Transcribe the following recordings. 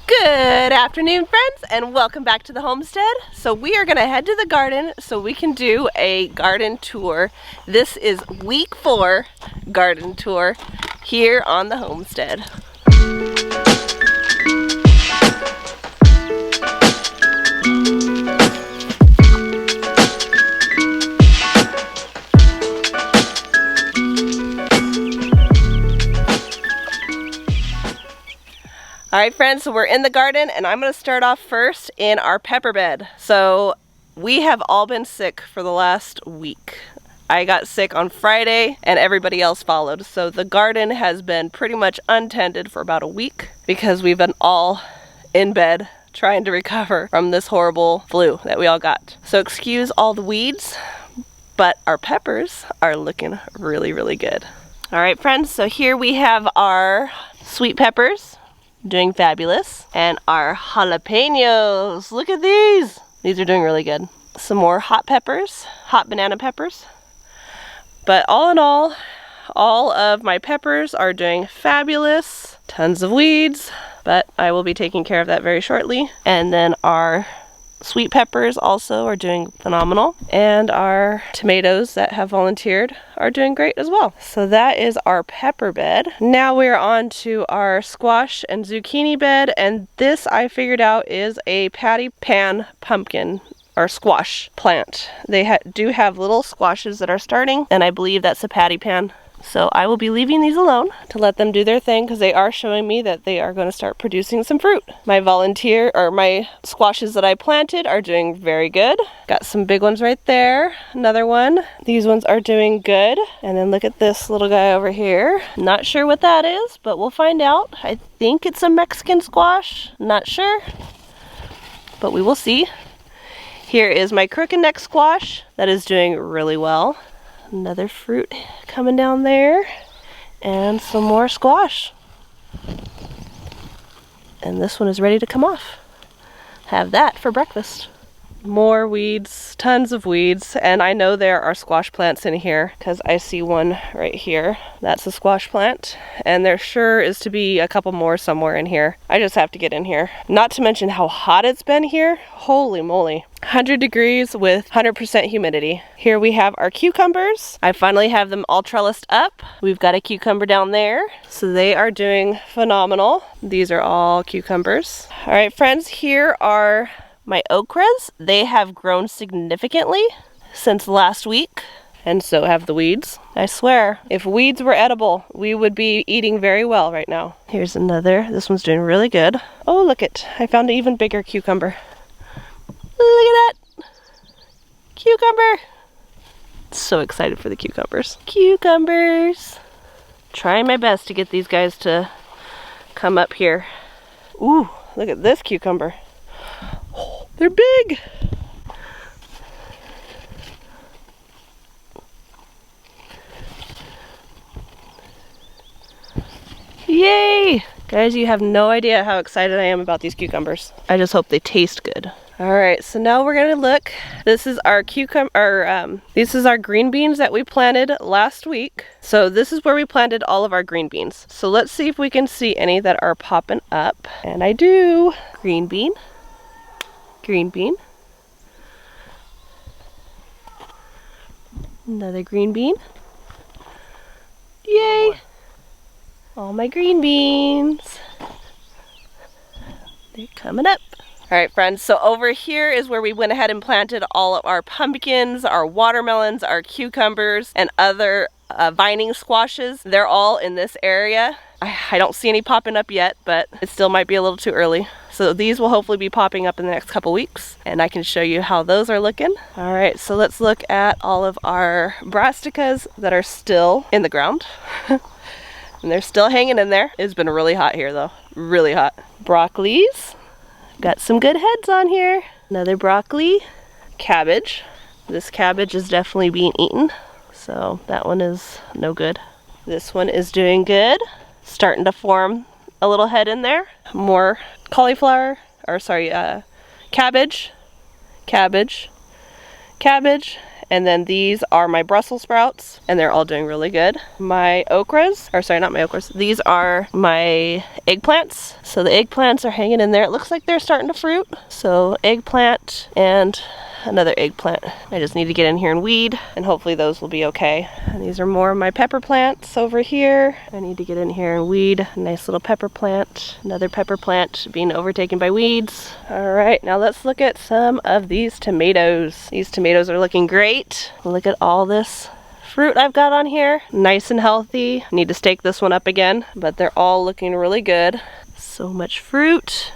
Good afternoon, friends, and welcome back to the homestead. So we are going to head to the garden so we can do a garden tour. This is week 4 garden tour here on the homestead. Alright friends, so we're in the garden and I'm going to start off first in our pepper bed. So we have all been sick for the last week. I got sick on Friday and everybody else followed. So the garden has been pretty much untended for about a week because we've been all in bed trying to recover from this horrible flu that we all got. So excuse all the weeds, but our peppers are looking really, really good. Alright friends, so here we have our sweet peppers. Doing fabulous. And our jalapenos, look at these. These are doing really good. Some more hot peppers, hot banana peppers. But all in all of my peppers are doing fabulous. Tons of weeds, but I will be taking care of that very shortly. And then our sweet peppers also are doing phenomenal. And our tomatoes that have volunteered are doing great as well. So that is our pepper bed. Now we're on to our squash and zucchini bed. And this I figured out is a patty pan pumpkin or squash plant. They do have little squashes that are starting, and I believe that's a patty pan. So I will be leaving these alone to let them do their thing because they are showing me that they are going to start producing some fruit. My squashes that I planted are doing very good. Got some big ones right there. Another one. These ones are doing good. And then look at this little guy over here. Not sure what that is, but we'll find out. I think it's a Mexican squash. Not sure, but we will see. Here is my crooked neck squash that is doing really well. Another fruit coming down there, and some more squash. And this one is ready to come off. Have that for breakfast. More weeds, tons of weeds, and I know there are squash plants in here because I see one right here. That's a squash plant, and there sure is to be a couple more somewhere in here. I just have to get in here. Not to mention how hot it's been here. Holy moly. 100 degrees with 100% humidity. Here we have our cucumbers. I finally have them all trellised up. We've got a cucumber down there, so they are doing phenomenal. These are all cucumbers. All right, friends, here are my okras. They have grown significantly since last week, and so have the weeds. I swear, if weeds were edible, we would be eating very well right now. Here's another. This one's doing really good. Oh, look it. I found an even bigger cucumber. Look at that. Cucumber. So excited for the cucumbers. Cucumbers. Trying my best to get these guys to come up here. Ooh, look at this cucumber. Oh, they're big. Yay! Guys, you have no idea how excited I am about these cucumbers. I just hope they taste good. Alright, so now we're gonna look. This is our this is our green beans that we planted last week. So this is where we planted all of our green beans. So let's see if we can see any that are popping up. And I do. Green bean. Green bean. Another green bean. Yay! Oh, all my green beans. They're coming up. Alright friends, so over here is where we went ahead and planted all of our pumpkins, our watermelons, our cucumbers, and other vining squashes. They're all in this area. I don't see any popping up yet, but it still might be a little too early. So these will hopefully be popping up in the next couple weeks, and I can show you how those are looking. Alright, so let's look at all of our brassicas that are still in the ground. And they're still hanging in there. It's been really hot here though, really hot. Broccolis. Got some good heads on here. Another broccoli. Cabbage. This cabbage is definitely being eaten, so that one is no good. This one is doing good. Starting to form a little head in there. More cauliflower, or sorry, cabbage. Cabbage. cabbage. And then these are my Brussels sprouts, and they're all doing really good. My okras, or sorry, not my okras. These are my eggplants. So the eggplants are hanging in there. It looks like they're starting to fruit. So eggplant and another eggplant. I just need to get in here and weed, and hopefully those will be okay. And these are more of my pepper plants over here. I need to get in here and weed. A nice little pepper plant. Another pepper plant being overtaken by weeds. All right, now let's look at some of these tomatoes. These tomatoes are looking great. Look at all this fruit I've got on here. Nice and healthy. I need to stake this one up again, but they're all looking really good. So much fruit.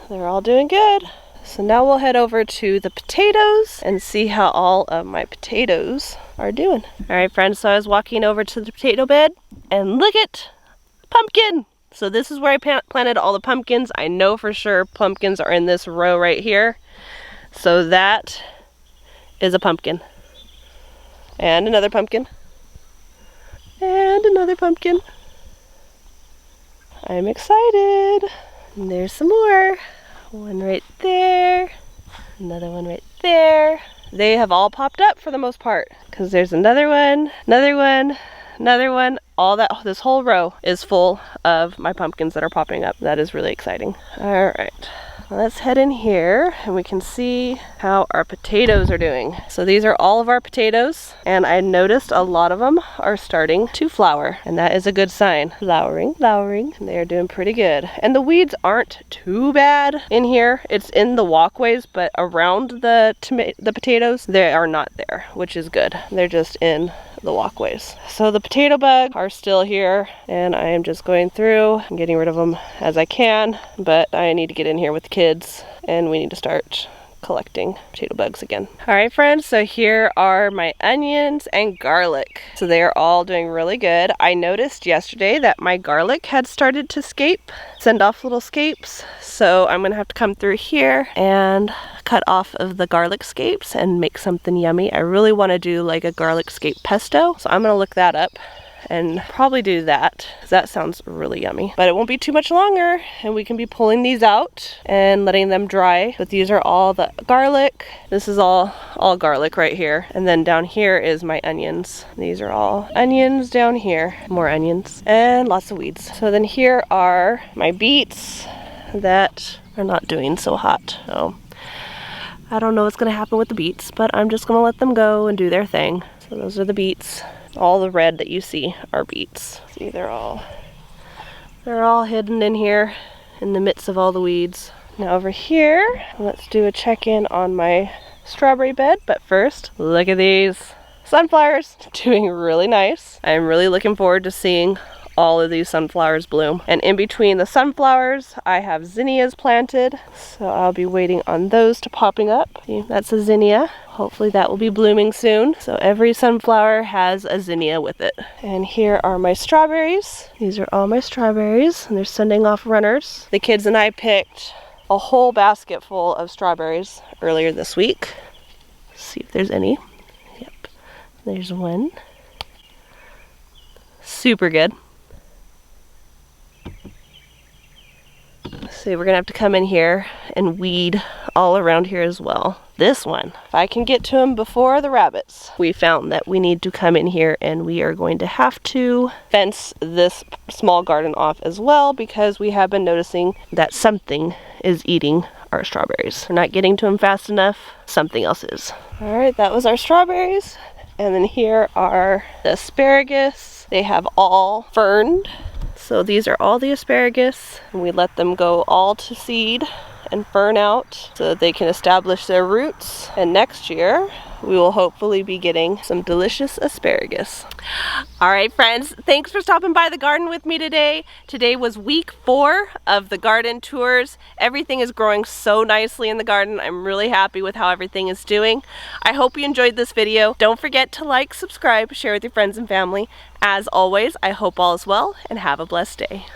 They're all doing good. So now we'll head over to the potatoes and see how all of my potatoes are doing. All right, friends, so I was walking over to the potato bed and look at pumpkin. So this is where I planted all the pumpkins. I know for sure pumpkins are in this row right here. So that is a pumpkin. And another pumpkin. And another pumpkin. I'm excited. And there's some more. One right there, another one right there. They have all popped up for the most part, because there's another one, another one, another one. All that, this whole row is full of my pumpkins that are popping up. That is really exciting. All right, let's head in here and we can see how our potatoes are doing. So these are all of our potatoes, and I noticed a lot of them are starting to flower, and that is a good sign. Flowering, flowering, and they are doing pretty good. And the weeds aren't too bad in here. It's in the walkways, but around the potatoes, they are not there, which is good. They're just in the walkways. So the potato bug are still here, and I am just going through and getting rid of them as I can, but I need to get in here with the kids and we need to start collecting potato bugs again. All right, friends, so here are my onions and garlic. So they are all doing really good. I noticed yesterday that my garlic had started to send off little scapes. So I'm gonna have to come through here and cut off of the garlic scapes and make something yummy. I really wanna do like a garlic scape pesto. So I'm gonna look that up and probably do that. That sounds really yummy. But it won't be too much longer, and we can be pulling these out and letting them dry. But these are all the garlic. This is all garlic right here. And then down here is my onions. These are all onions down here. More onions and lots of weeds. So then here are my beets that are not doing so hot. So I don't know what's gonna happen with the beets, but I'm just gonna let them go and do their thing. So those are the beets. All the red that you see are beets. See, they're all hidden in here in the midst of all the weeds. Now over here, let's do a check-in on my strawberry bed. But first, look at these sunflowers, doing really nice. I'm really looking forward to seeing all of these sunflowers bloom. And in between the sunflowers, I have zinnias planted. So I'll be waiting on those to popping up. See, that's a zinnia. Hopefully that will be blooming soon. So every sunflower has a zinnia with it. And here are my strawberries. These are all my strawberries, and they're sending off runners. The kids and I picked a whole basket full of strawberries earlier this week. Let's see if there's any. Yep, there's one. Super good. So we're gonna have to come in here and weed all around here as well. This one, if I can get to him before the rabbits, we found that we need to come in here and we are going to have to fence this small garden off as well, because we have been noticing that something is eating our strawberries. We're not getting to them fast enough, something else is. All right, that was our strawberries. And then here are the asparagus. They have all ferned. So these are all the asparagus, and we let them go all to seed and fern out so that they can establish their roots. And next year, we will hopefully be getting some delicious asparagus. All right, friends, thanks for stopping by the garden with me today. Today was week 4 of the garden tours. Everything is growing so nicely in the garden. I'm really happy with how everything is doing. I hope you enjoyed this video. Don't forget to like, subscribe, share with your friends and family. As always, I hope all is well and have a blessed day.